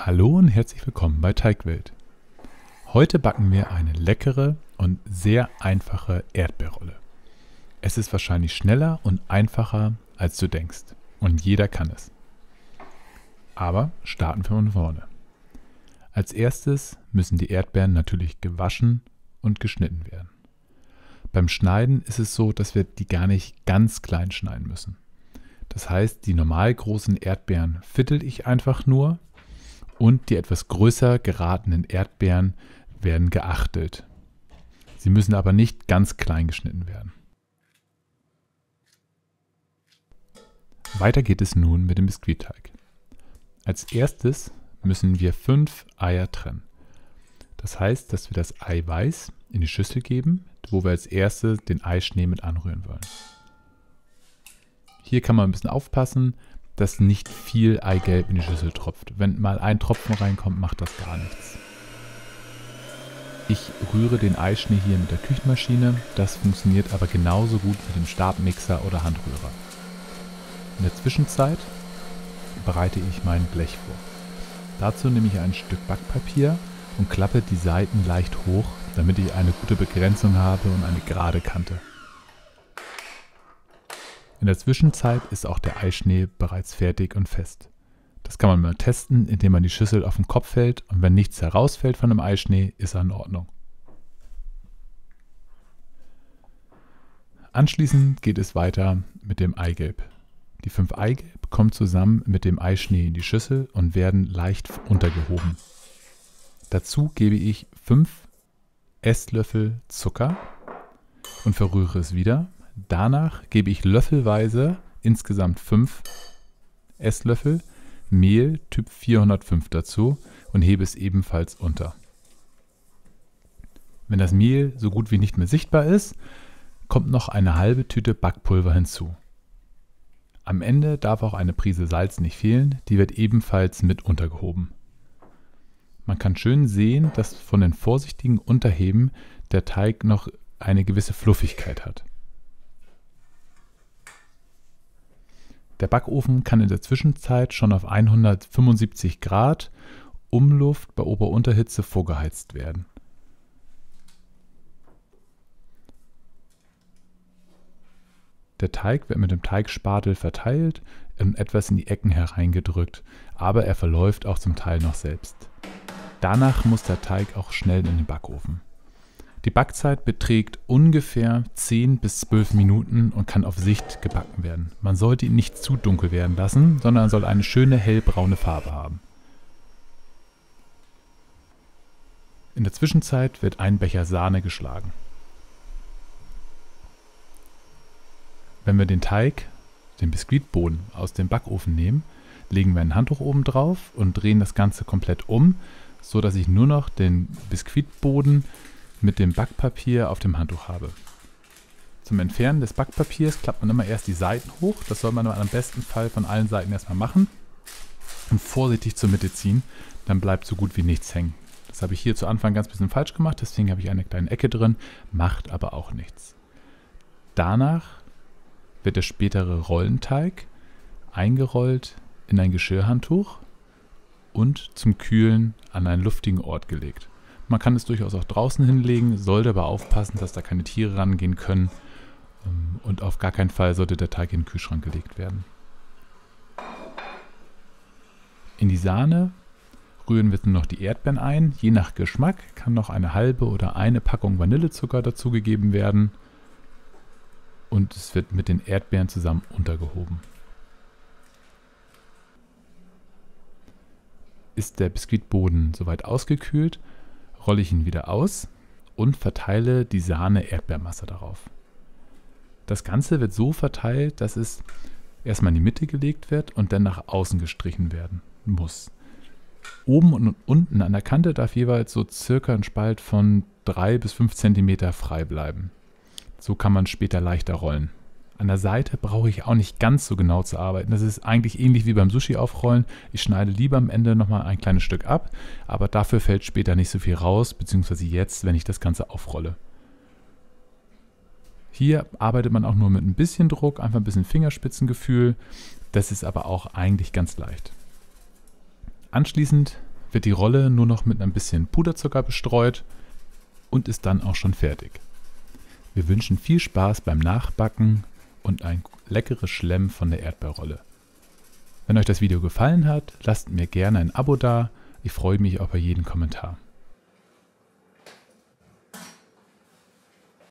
Hallo und herzlich willkommen bei Teigwelt. Heute backen wir eine leckere und sehr einfache Erdbeerrolle. Es ist wahrscheinlich schneller und einfacher, als du denkst. Und jeder kann es. Aber starten wir von vorne. Als erstes müssen die Erdbeeren natürlich gewaschen und geschnitten werden. Beim Schneiden ist es so, dass wir die gar nicht ganz klein schneiden müssen. Das heißt, die normal großen Erdbeeren viertel ich einfach nur und die etwas größer geratenen Erdbeeren werden geachtelt. Sie müssen aber nicht ganz klein geschnitten werden. Weiter geht es nun mit dem Biskuitteig. Als erstes müssen wir 5 Eier trennen. Das heißt, dass wir das Eiweiß in die Schüssel geben, wo wir als erstes den Eischnee mit anrühren wollen. Hier kann man ein bisschen aufpassen, dass nicht viel Eigelb in die Schüssel tropft. Wenn mal ein Tropfen reinkommt, macht das gar nichts. Ich rühre den Eischnee hier mit der Küchenmaschine. Das funktioniert aber genauso gut mit dem Stabmixer oder Handrührer. In der Zwischenzeit bereite ich mein Blech vor. Dazu nehme ich ein Stück Backpapier und klappe die Seiten leicht hoch, damit ich eine gute Begrenzung habe und eine gerade Kante. In der Zwischenzeit ist auch der Eischnee bereits fertig und fest. Das kann man mal testen, indem man die Schüssel auf den Kopf hält und wenn nichts herausfällt von dem Eischnee, ist er in Ordnung. Anschließend geht es weiter mit dem Eigelb. Die 5 Eigelb kommen zusammen mit dem Eischnee in die Schüssel und werden leicht untergehoben. Dazu gebe ich 5 Esslöffel Zucker und verrühre es wieder. Danach gebe ich löffelweise insgesamt 5 Esslöffel Mehl Typ 405 dazu und hebe es ebenfalls unter. Wenn das Mehl so gut wie nicht mehr sichtbar ist, kommt noch eine halbe Tüte Backpulver hinzu. Am Ende darf auch eine Prise Salz nicht fehlen, die wird ebenfalls mit untergehoben. Man kann schön sehen, dass von den vorsichtigen Unterheben der Teig noch eine gewisse Fluffigkeit hat. Der Backofen kann in der Zwischenzeit schon auf 175 Grad Umluft bei Ober-Unterhitze vorgeheizt werden. Der Teig wird mit dem Teigspatel verteilt und etwas in die Ecken hereingedrückt, aber er verläuft auch zum Teil noch selbst. Danach muss der Teig auch schnell in den Backofen. Die Backzeit beträgt ungefähr 10 bis 12 Minuten und kann auf Sicht gebacken werden. Man sollte ihn nicht zu dunkel werden lassen, sondern er soll eine schöne hellbraune Farbe haben. In der Zwischenzeit wird ein Becher Sahne geschlagen. Wenn wir den Teig, den Biskuitboden, aus dem Backofen nehmen, legen wir ein Handtuch oben drauf und drehen das Ganze komplett um, so dass ich nur noch den Biskuitboden mit dem Backpapier auf dem Handtuch habe. Zum Entfernen des Backpapiers klappt man immer erst die Seiten hoch. Das soll man am besten Fall von allen Seiten erstmal machen und vorsichtig zur Mitte ziehen. Dann bleibt so gut wie nichts hängen. Das habe ich hier zu Anfang ganz bisschen falsch gemacht, deswegen habe ich eine kleine Ecke drin, macht aber auch nichts. Danach wird der spätere Rollenteig eingerollt in ein Geschirrhandtuch und zum Kühlen an einen luftigen Ort gelegt. Man kann es durchaus auch draußen hinlegen, sollte aber aufpassen, dass da keine Tiere rangehen können und auf gar keinen Fall sollte der Teig in den Kühlschrank gelegt werden. In die Sahne rühren wir noch die Erdbeeren ein. Je nach Geschmack kann noch eine halbe oder eine Packung Vanillezucker dazugegeben werden und es wird mit den Erdbeeren zusammen untergehoben. Ist der Biskuitboden soweit ausgekühlt, rolle ich ihn wieder aus und verteile die Sahne-Erdbeermasse darauf. Das Ganze wird so verteilt, dass es erstmal in die Mitte gelegt wird und dann nach außen gestrichen werden muss. Oben und unten an der Kante darf jeweils so circa ein Spalt von 3 bis 5 cm frei bleiben. So kann man später leichter rollen. An der Seite brauche ich auch nicht ganz so genau zu arbeiten. Das ist eigentlich ähnlich wie beim Sushi aufrollen. Ich schneide lieber am Ende nochmal ein kleines Stück ab, aber dafür fällt später nicht so viel raus, beziehungsweise jetzt, wenn ich das Ganze aufrolle. Hier arbeitet man auch nur mit ein bisschen Druck, einfach ein bisschen Fingerspitzengefühl. Das ist aber auch eigentlich ganz leicht. Anschließend wird die Rolle nur noch mit ein bisschen Puderzucker bestreut und ist dann auch schon fertig. Wir wünschen viel Spaß beim Nachbacken und ein leckeres Schlemm von der Erdbeerrolle. Wenn euch das Video gefallen hat, lasst mir gerne ein Abo da. Ich freue mich auch über jeden Kommentar.